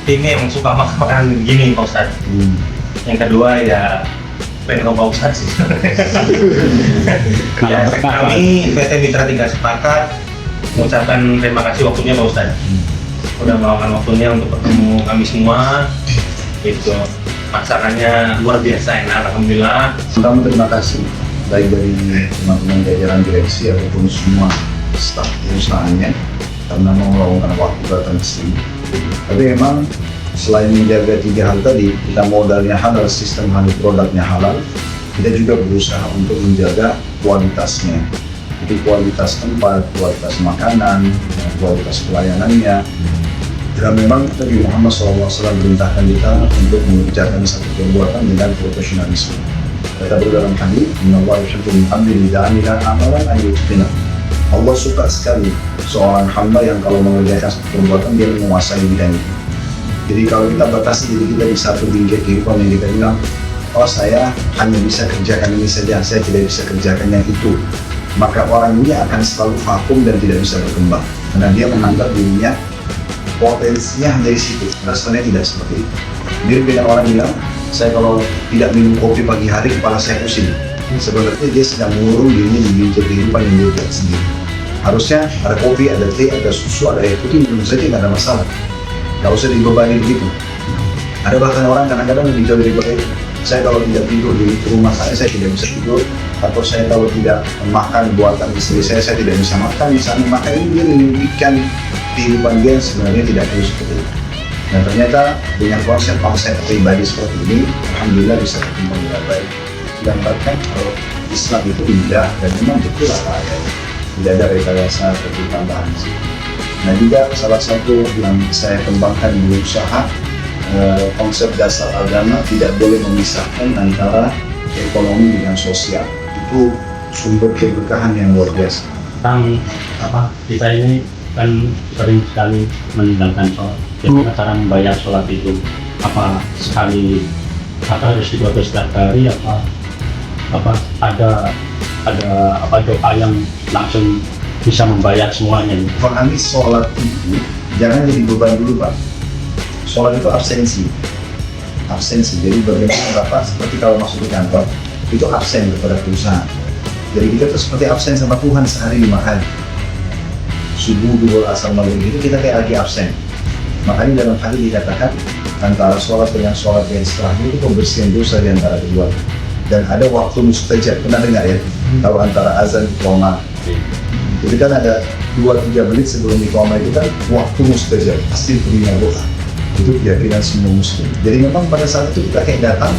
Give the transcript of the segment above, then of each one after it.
ini emang suka makan makanan gini Pak Ustadz. Yang kedua ya pengen Pak Ustadz sih. Ya, kami PT Mitra Tiga Sepakat mengucapkan terima kasih waktunya Pak Ustadz. Udah meluangkan waktunya untuk bertemu kami semua. Itu masakannya luar biasa enak, alhamdulillah. Pertama terima kasih baik dari teman-teman jajaran direksi ataupun semua staf perusahaannya karena mau meluangkan waktu datang ke sini. Tapi memang selain menjaga 3 hal tadi, kita modalnya halal, sistem halal, produknya halal, kita juga berusaha untuk menjaga kualitasnya. Jadi kualitas tempat, kualitas makanan, kualitas pelayanannya. Dan memang Nabi Muhammad SAW perintahkan kita untuk mengerjakan satu perbuatan dengan profesionalisme. Kata dalam hadis, "Inna Allah yuhibbu min 'abdin idza 'amila 'amalan an yutqina." Allah suka sekali seorang hamba yang kalau mengerjakan satu perbuatan dia menguasai bidang itu. Jadi kalau kita batasi diri kita di satu bingkai kehidupan yang kita bilang, oh saya hanya bisa kerjakan ini saja, saya tidak bisa kerjakan yang itu, maka orang ini akan selalu vakum dan tidak bisa berkembang karena dia menganggap dirinya potensinya dari situ. Rasanya tidak seperti itu. Mirip dengan orang bilang, saya kalau tidak minum kopi pagi hari kepala saya pusing. Sebenarnya dia sedang mengurung dirinya di bingkai kehidupan yang dia buat sendiri. Harusnya ada kopi, ada teh, ada susu, ada air putih, menurut saya tidak ada masalah. Gak usah dibebani begitu. Ada bahkan orang kadang-kadang lebih jauh daripada itu. Saya kalau tidak tidur di rumah saya tidak bisa tidur. Atau saya kalau tidak makan buatan istri saya tidak bisa makan. Misalnya maka ini dia menyulitkan kehidupan dia sebenarnya tidak perlu seperti itu. Dan ternyata dengan konsep pribadi seperti ini, alhamdulillah bisa berkembang dengan baik. Gambarkan kalau Islam itu indah dan memang betul apa adanya. Tidak ada rekayasa atau tambahan. Nah juga salah satu yang saya kembangkan di usaha, konsep dasar agama tidak boleh memisahkan antara ekonomi dengan sosial. Itu sumber keberkahan yang luar biasa. Tentang kita ini kan sering sekali meninggalkan sholat. Jadi cara membayar sholat itu sekali harus dibaca setiap hari ada doa yang langsung bisa membayar semuanya. Pahami sholat itu jangan jadi beban dulu Pak. Sholat itu absensi. Jadi bagaimana Bapak seperti kalau masuk ke kantor itu absen kepada perusahaan. Jadi kita tuh seperti absen sama Tuhan sehari 5 hari. Subuh, duhur, asar, maghrib itu kita kayak lagi absen. Makanya dalam hadis dikatakan antara sholat dengan sholat yang setelahnya itu pembersihan dosa di antara kedua. Dan ada waktu mustajab, pernah dengar ya? Tahu antara azan iqamah. Jadi kan ada 2-3 menit sebelum iqamah itu kan waktu mustajab, pasti terima doa. Itu keyakinan semua muslim. Jadi memang pada saat itu kita kayak datang,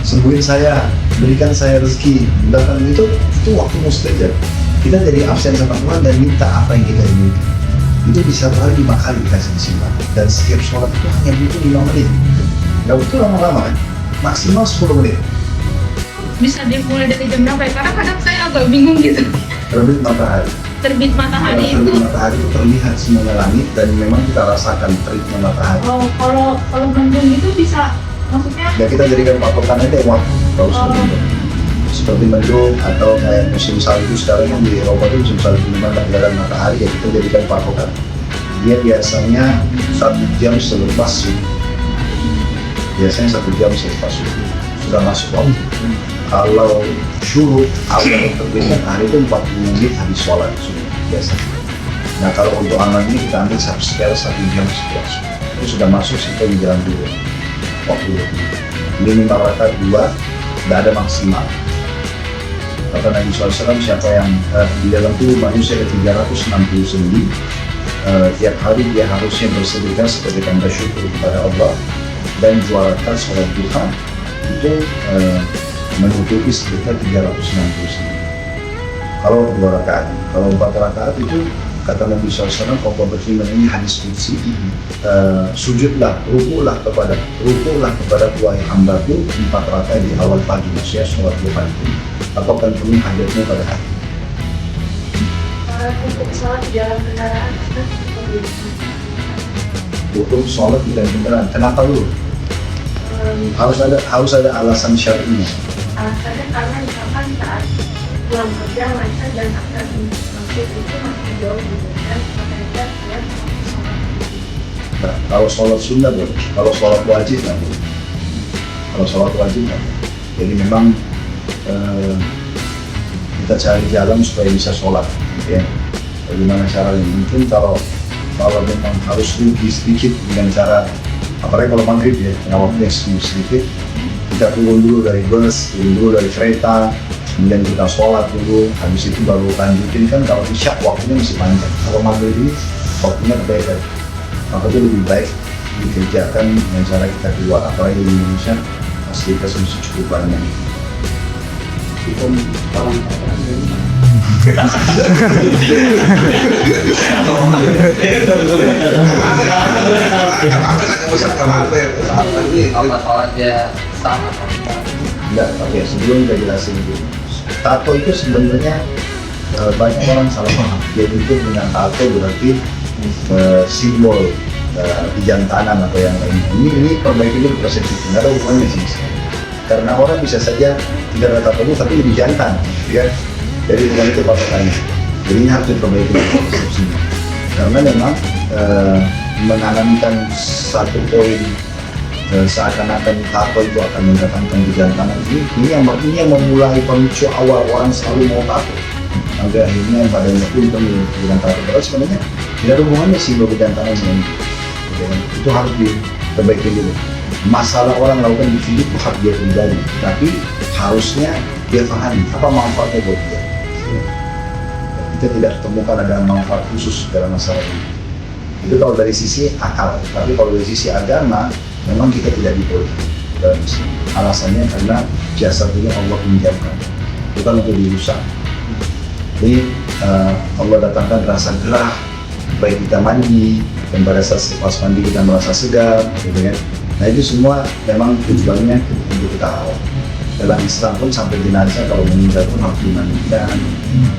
sembuhin saya, berikan saya rezeki, datang itu waktu mustajab. Kita jadi absen sama Tuhan dan minta apa yang kita inginkan. Itu bisa sehari 5 kali dikasih disimpan. Dan setiap sholat itu hanya butuh 5 menit. Gak butuh lama-lama kan? Maksimal 10 menit. Bisa dimulai dari jam berapa ya? Karena kadang saya agak bingung gitu. Terbit matahari. Terbit matahari itu. Terbit matahari itu terlihat semuanya langit dan memang kita rasakan teriknya matahari. Oh, kalau mendung itu bisa, maksudnya? Ya kita jadikan patokan aja waktu kalau seperti mendung atau kayak musim salju sekarang yang di Eropa itu musim salju dimana gerhana matahari ya kita jadikan patokan. Dia biasanya 1 jam selepas subuh. Biasanya 1 jam selepas subuh sudah masuk waktu. Kalau syuruk awal terbitnya hari itu 40 menit habis sholat subuh biasa. Nah kalau untuk amal ini kita ambil 1 jam setelah subuh itu sudah masuk sampai di jalan dulu waktu itu. Ini 5 rakaat 2 tidak ada maksimal. Kata Nabi SAW, siapa yang di dalam tubuh manusia ada 360 sendi, tiap hari dia harusnya bersedekah sebagai tanda syukur kepada Allah dan 2 rakaat sholat duha itu menutupi sekitar 360 sendi. Kalau 2 rakaat, kalau 4 rakaat itu kata Nabi SAW, kalau berfirman ini hadis qudsi, sujudlah, ruku'lah kepada wahai hambaku 4 rakaat di awal pagi, maksudnya sholat duha itu, atau akan penuhi hajatmu pada hari. Untuk sholat di dalam kendaraan, Untuk sholat di dalam kendaraan, kenapa dulu? Harus ada alasan syar'inya. Alasannya karena misalkan saat pulang kerja lancar dan akan masuk itu masih jauh gitu kan, makanya saya sholat. Nah, kalau sholat sunnah boleh, kalau sholat wajib nggak boleh. Kalau sholat wajib nggak boleh. Jadi memang kita cari jalan supaya bisa sholat, ya. Bagaimana caranya? Mungkin kalau memang harus rugi sedikit dengan cara, apalagi kalau maghrib ya, yang waktunya sedikit, kita turun dulu dari bus, turun dulu dari kereta, kemudian kita sholat dulu, habis itu baru lanjutin. Kan kalau isya waktunya masih panjang, kalau maghrib ini waktunya berbeda, maka itu lebih baik dikerjakan dengan cara kita keluar, apalagi di Indonesia fasilitas masih cukup banyak. Itu Apa sholatnya sama? enggak, oke, sebelum kita jelasin dulu. Tato itu sebenarnya banyak orang salah paham. Dia itu dengan tato berarti simbol jantanan atau yang lainnya. Ini perbaiki dulu persepsi, nggak ada hubungannya sih. Karena orang bisa saja tidak ada tato tapi lebih jantan, ya. Jadi dengan itu patokannya. Jadi ini harus diperbaiki persepsinya. Karena memang menanamkan satu poin seakan-akan tato itu akan mendatangkan kejantanan, ini yang memulai pemicu awal orang selalu mau tato. Sampai akhirnya badannya pun dengan tato. Padahal sebenarnya tidak ada hubungannya sih dengan kejantanan ini. Itu harus diperbaiki dulu. Masalah orang lakukan di sini itu hak dia pribadi, tapi harusnya dia pahami apa manfaatnya buat dia. Kita tidak temukan ada manfaat khusus dalam masalah ini. Itu kalau dari sisi akal, tapi kalau dari sisi agama memang kita tidak dibolehkan dalam Islam. Alasannya karena jasad ini Allah pinjamkan, bukan untuk dirusak. Jadi Allah datangkan rasa gerah baik kita mandi, dan pada saat pas mandi kita merasa segar, gitu kan. Nah itu semua memang tujuannya untuk kita rawat. Dalam Islam pun sampai jenazah kalau meninggal pun harus dimandikan,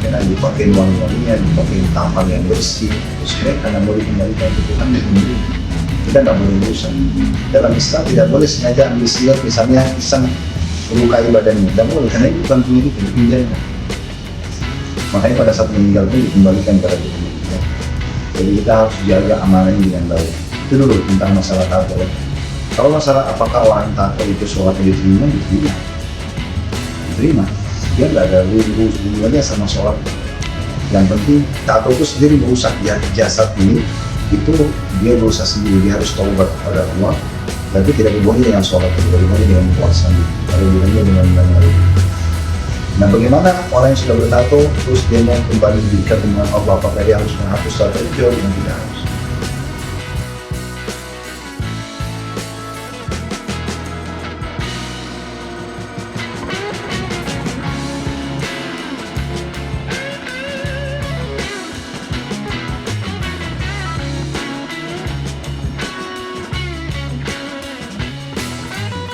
dan dipakai wangi-wangian, dipakai tampang yang bersih, terus karena mau dikembalikan ke Tuhan sendiri. Kita nggak boleh merusak. Dalam Islam tidak boleh sengaja ambil silat, misalnya iseng melukai badannya, tidak boleh, karena itu bukan punya kita, dipinjamkan. Makanya pada saat meninggal pun dikembalikan kepada Tuhan. Ya. Jadi kita harus jaga amanahnya dengan baik. Itu dulu tentang masalah tato. Kalau masalah apakah orang tato itu sholatnya diterima, dia nggak ada hubungannya sama sholat. Yang penting tato itu sendiri merusak jasad ini, itu dia berusaha sendiri, dia harus taubat kepada Allah. Tapi tidak hubungannya dengan sholat, tidak hubungannya dengan puasa, tidak hubungannya dengan lain. Nah bagaimana orang yang sudah bertato terus dia mau kembali dekat dengan Allah, apakah dia harus menghapus tato itu? Tidak harus.